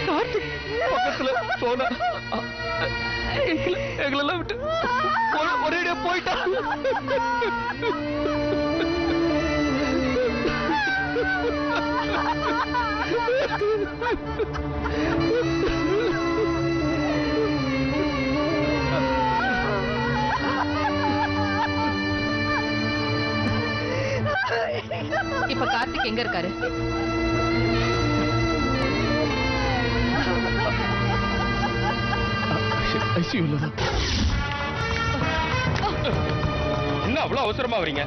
கார்த்திக் பக்கத்துல போனா எங்களெல்லாம் விட்டு ஒரேடியா போயிட்டா. இப்ப கார்த்திக் எங்க இருக்காரு? என்ன அவ்வளவு அவசரமா வரீங்க?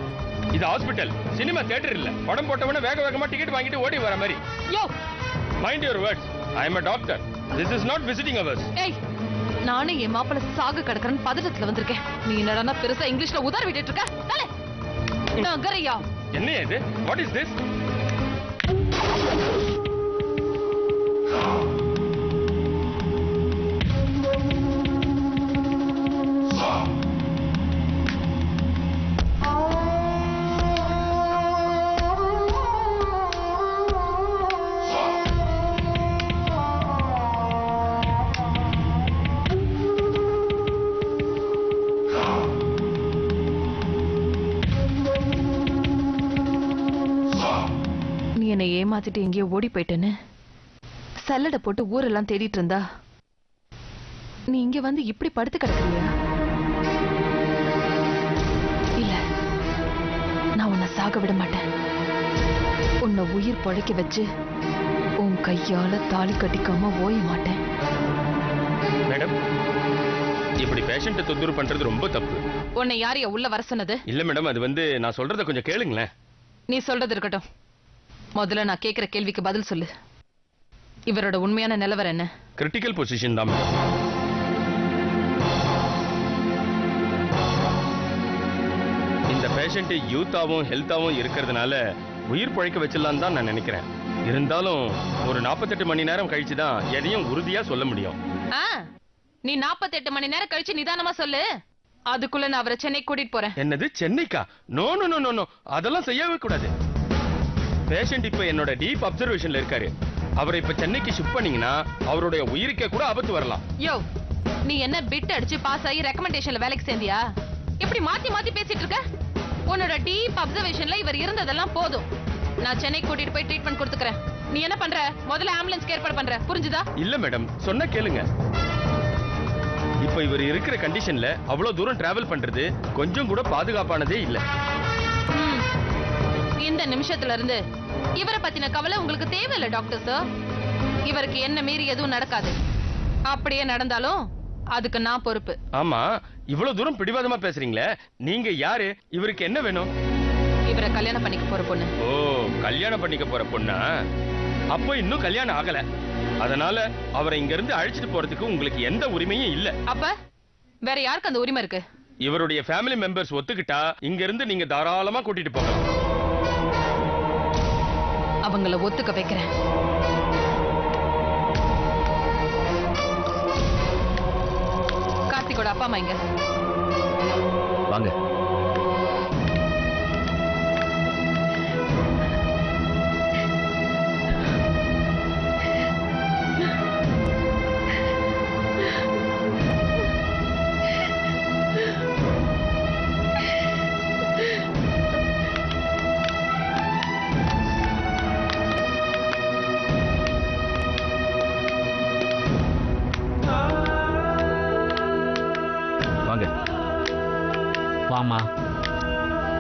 இது ஹாஸ்பிட்டல், சினிமா தியேட்டர் இல்ல. படம் போட்டவன வேக வேகமா டிக்கெட் வாங்கிட்டு ஓடி வர மாதிரி. Yo, mind your words. I am a doctor. This is not visiting hours. ஏய், நானே என் மாப்பிள்ள சாக கடக்கறன்னு பதட்டத்துல வந்திருக்கேன். நீ என்னடா பெருசா இங்கிலீஷ்ல உதார் விட்டுட்டு இருக்க? தலை நகரையா? என்ன இது? What is this? என்னை ஏமாத்திட்டு எங்கேயோ ஓடி போயிட்டேன்னு சல்லடை போட்டு ஊரெல்லாம் தேடிட்டு இருந்தா நீ இங்க வந்து இப்படி படுத்து கிடக்குறியா? இல்ல, நான் உன்னை சாக விட மாட்டேன். உன்னை உயிர் பொழைக்க வச்சு உன் கையால தாலி கட்டிக்காம ஓய மாட்டேன். மேடம், இப்படி பேஷண்ட்டை தொந்தரவு பண்றது ரொம்ப தப்பு. உன்னை யாரையா உள்ள வர சொன்னது? இல்ல மேடம், அது நான் சொல்றத கொஞ்சம் கேளுங்களேன். நீ சொல்றது இருக்கட்டும். முதல்ல நான் கேட்கிற கேள்விக்கு பதில் சொல்லு. இவரோட உண்மையான நிலவரம் என்ன? கிரிட்டிக்கல் பொசிஷன் தான். இந்த பேஷண்ட் யூத்தாவும் ஹெல்த்தாவும் இருக்கிறதுனால உயிர் பழைக்க வச்சிடலாம் தான் நான் நினைக்கிறேன். இருந்தாலும் ஒரு 48 மணி நேரம் கழிச்சு தான் எதையும் உறுதியா சொல்ல முடியும். நீ 48 மணி நேரம் கழிச்சு நிதானமா சொல்லு. அதுக்குள்ள நான் அவரை சென்னை கூட்டிட்டு போறேன். என்னது, சென்னைக்கா? நோ நோ நோ நோ, அதெல்லாம் செய்யவே கூடாது. பேஷண்ட் இப்ப என்னோட டீப் அப்சர்வேஷன்ல இருக்காரு. அவரை இப்ப சென்னைக்கு ஷிஃப்ட் பண்ணீங்கன்னா அவருடைய உயிருக்கே கூட ஆபத்து வரலாம். யோ, நீ என்ன பிட் அடிச்சு பாஸ் ஆகி ரெக்கமெண்டேஷன்ல வேலைக்கு சேர்ந்தியா? இப்படி மாத்தி மாத்தி பேசிட்டு இருக்க. உன்னோட டீப் அப்சர்வேஷன்ல இவர் இருந்ததெல்லாம் போதும். நான் சென்னை கூட்டிட்டு போய் ட்ரீட்மெண்ட் கொடுத்துக்கிறேன். நீ என்ன பண்ற? முதல்ல ஆம்புலன்ஸ் ஏற்பாடு பண்ற, புரிஞ்சுதா? இல்ல மேடம், சொன்ன கேளுங்க. இப்ப இவர் இருக்கிற கண்டிஷன்ல அவ்வளவு தூரம் டிராவல் பண்றது கொஞ்சம் கூட பாதுகாப்பானதே இல்ல. இந்த நிமிஷத்துல இருந்து இவரை பத்தின கவலை உங்களுக்கு தேவையில்லை டாக்டர் சார். இவருக்கு என்ன மீறி எதுவும் நடக்காது. அப்படியே நடந்தாலும் அதுக்கு நான் பொறுப்பு. ஆமா, இவ்வளவு தூரம் பிடிவாதமா பேசுறீங்களே, நீங்க யாரு? இவருக்கு என்ன வேணும்? இவரை கல்யாணம் பண்ணிக்க போற பொண்ணு. ஓ, கல்யாணம் பண்ணிக்க போற பொண்ணா? அப்போ இன்னும் கல்யாணம் ஆகல. அதனால அவரை இங்க இருந்து அழைச்சிட்டு போறதுக்கு உங்களுக்கு எந்த உரிமையும் இல்ல. அப்ப வேற யாருக்கு அந்த உரிமை இருக்கு? இவருடைய ஃபேமிலி மெம்பர்ஸ் ஒத்துக்கிட்டா இங்க இருந்து நீங்க தாராளமா கூட்டிட்டு போங்க. அவங்கள ஒத்துக்க வைக்கிறேன். கார்த்திகோட அப்பா அம்மா எங்க? வாங்க. வாமா.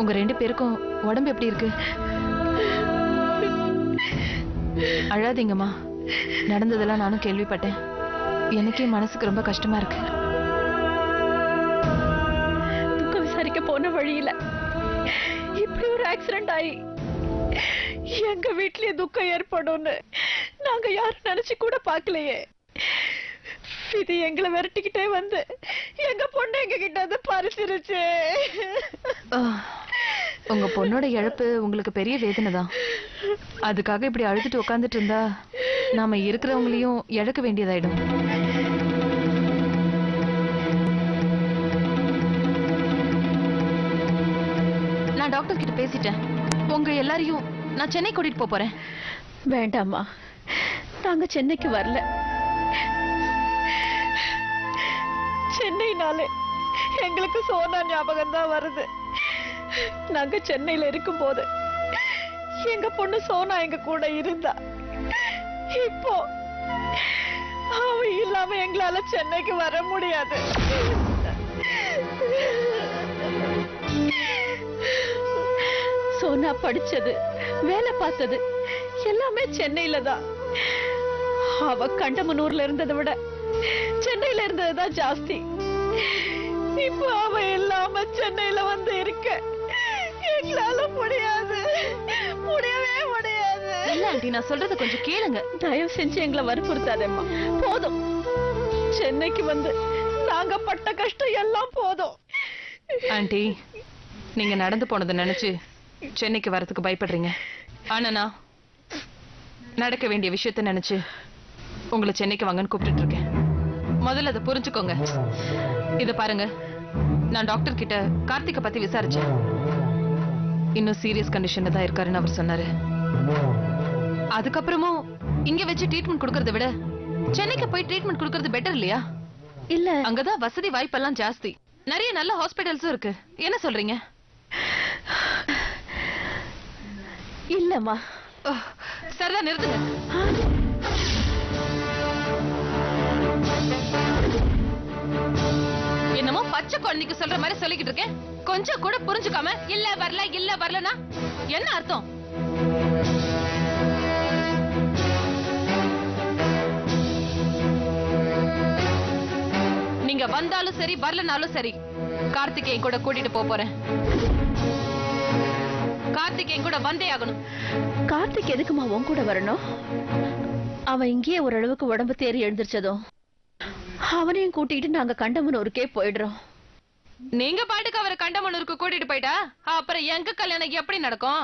உங்க ரெண்டு பேருக்கும் உடம்பு எப்படி இருக்கு? அழாதீங்கம்மா. நடந்ததெல்லாம் நானும் கேள்விப்பட்டேன். எனக்கே மனசுக்கு ரொம்ப கஷ்டமா இருக்கு. துக்கம் விசாரிக்க போன வழியில இப்படி ஒரு ஆக்சிடென்ட் ஆகி எங்க வீட்லயே துக்கம் ஏற்படும்னு நாங்க யாரும் நினைச்சு கூட பார்க்கலையே. இது எங்களை விரட்டிக்கிட்டே வந்து எங்க பொண்ணு எங்க கிட்ட வந்து பறிச்சிருச்சு. உங்க பொண்ணோட இழப்பு உங்களுக்கு பெரிய வேதனை தான். அதுக்காக இப்படி அழுதுட்டு உட்காந்துட்டு இருந்தா நாம இருக்கிறவங்களையும் இழக்க வேண்டியதாயிடும். நான் டாக்டர் கிட்ட பேசிட்டேன். உங்க எல்லாரையும் நான் சென்னை கூட்டிட்டு போறேன். வேண்டாம்மா, நாங்க சென்னைக்கு வரல. சென்னைனாலே எங்களுக்கு சோனா ஞாபகம் தான் வருது. நாங்க சென்னையில இருக்கும் போது எங்க பொண்ணு சோனா எங்க கூட இருந்தா. இப்போ அவ இல்லாம எங்களால சென்னைக்கு வர முடியாது. சோனா படிச்சது, வேலை பார்த்தது எல்லாமே சென்னையில தான். அவ கண்டமனூர்ல இருந்ததை விட சென்னையில இருந்ததுதான் ஜாஸ்தி. இப்போ அவ இல்லாம சென்னையில வந்து இருக்க எங்களால முடியாது, முடியவே முடியாது. இல்ல ஆண்டி, நான் சொல்றத கொஞ்சம் கேளுங்க. தயவு செஞ்சு எங்களை வற்புறுத்தாதேம்மா. போதும், சென்னைக்கு வந்து நாங்க பட்ட கஷ்டம் எல்லாம் போதும். ஆண்டி, நீங்க நடந்து போனதை நினைச்சு சென்னைக்கு வரதுக்கு பயப்படுறீங்க. ஆனா நான் நடக்க வேண்டிய விஷயத்த நினைச்சு உங்களை சென்னைக்கு வாங்கன்னு கூப்பிட்டு இருக்கேன். முதல்ல அதை புரிஞ்சுக்கோங்க. இத பாருங்க, நான் டாக்டர் கிட்ட கார்த்திகை பத்தி விசாரிச்சேன். இன்னும் சீரியஸ் கண்டிஷன்ல தான் இருக்காருன்னு அவர் சொன்னாரு. அதுக்கப்புறமும் இங்க வச்சு ட்ரீட்மெண்ட் கொடுக்கறத விட சென்னைக்கு போய் ட்ரீட்மெண்ட் கொடுக்கறது பெட்டர் இல்லையா? இல்ல, அங்கதான் வசதி வாய்ப்பெல்லாம் ஜாஸ்தி, நிறைய நல்ல ஹாஸ்பிடல்ஸும் இருக்கு. என்ன சொல்றீங்க? இல்லம்மா. சரிதான், நிறுத்துங்க. என்னமோ பச்சை குழந்தைக்கு சொல்ற மாதிரி சொல்லிக்கிட்டு இருக்கேன். கொஞ்சம் கூட புரிஞ்சுக்காம இல்ல வரல இல்ல வரலனா என்ன அர்த்தம்? நீங்க வந்தாலும் சரி வரலனாலும் சரி, கார்த்திகை கூட கூட்டிட்டு போறேன். கார்த்திகை கூட வந்தே ஆகணும். கார்த்திக் எதுக்குமா உன் கூட வரணும்? அவன் இங்கேயே ஓரளவுக்கு உடம்பு தேறி எழுந்திருச்சதும் அவனையும் கூட்டிட்டு நாங்க கண்டமனூருக்கே போயிடுறோம். நீங்க பாட்டுக்கு அவரை கண்டமனூருக்கு கூட்டிட்டு போயிட்டா அப்புறம் எங்க கல்யாணம் எப்படி நடக்கும்?